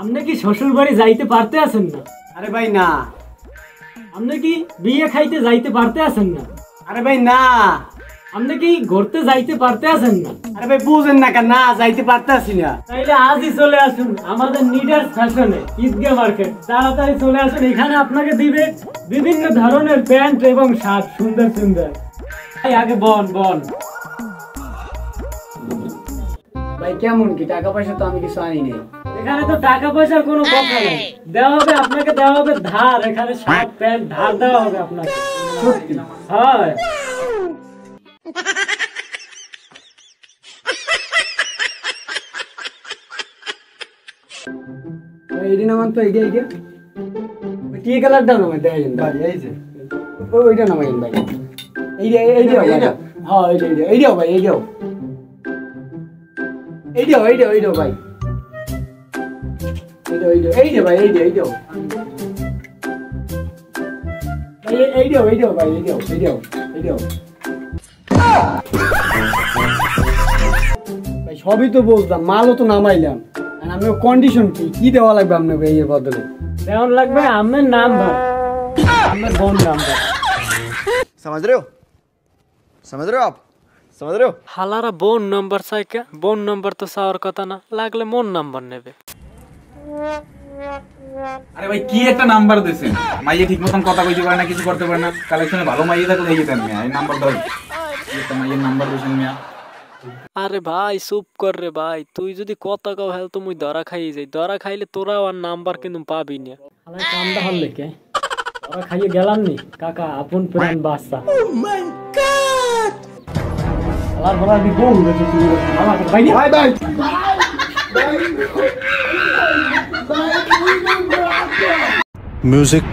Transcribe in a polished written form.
আপনি কি শ্বশুর বাড়ি যাইতে পারতে আছেন না? আরে ভাই না। আপনি কি বিয়ে খাইতে যাইতে পারতে আছেন না? আরে ভাই না। আপনি কি ঘুরতে যাইতে পারতে আছেন না? আরে ভাই বুঝেন না কেন, না যাইতে পারতাছি না। তাইলে আজই চলে আসুন আমাদের নিডার্স ফ্যাশনে ঈদগাহ মার্কেট। তাড়াতাড়ি চলে আসুন, এখানে আপনাকে দিবে বিভিন্ন ধরনের প্যান্ট এবং শার্ট, সুন্দর সুন্দর। ভাই আগে বন। ভাই কেমন কি, টাকা পয়সা তো আমি কিছু আনি নাই। এখানে তো টাকা পয়সার কোনো কথা নেই, দেওয়া হবে আপনাকে, দেওয়া হবে ধার। এখানে শার্ট প্যান্ট ধার দেওয়া হবে আপনাকে। সত্যি? হয় এইটা নামান তো, এইটা কি কালারটা নামাই দেখেন ভাই, এই যে ওইটা নামাইন ভাই, এইটাও হ্যাঁ, এইটাও ভাই, এইটাও ভাই, এইটা ভাই, এইটাও ভাই, এইটাও ভাই। সবই তো বুঝলাম, মালও তো নামাইলাম, আমি কন্ডিশন কি দেওয়া লাগবে আপনাকে এই বদলে? দেওয়ান লাগবে আমার নাম্বার, আমার বোন নাম্বার। समझ रहे हो आप? समझ रहे हो? হালারা বোন নাম্বার চাইকা, বোন নাম্বার তো চাওয়ার কথা না, লাগলে মন নাম্বার নেবে। আরে ভাই কি একটা নাম্বার দিয়েছেন, মাইয়ে ঠিক মতন কথা কইতে পারে না, কিছু করতে পারে না। কালেকশনে ভালো মাইয়ে থাকলে এই যেতেন মিয়া, এই নাম্বার দাও। একটা মাইয়ের নাম্বার দিয়েছেন মিয়া। আরে ভাই চুপ কর রে ভাই, তুই যদি কথা কও হেল তো মুই ধরা খাইয়ে যাই। ধরা খাইলে তোরাও আর নাম্বার কিন্তু পাবি না। হালাই কামটা হল কে ধরা খাইয়ে গেলাম নি কাকা, আপন প্রাণ বাচ্চা। ও মাই গড, আলার বলা দি বউ হইছে তুই। আমাকে ভাই ভাই Music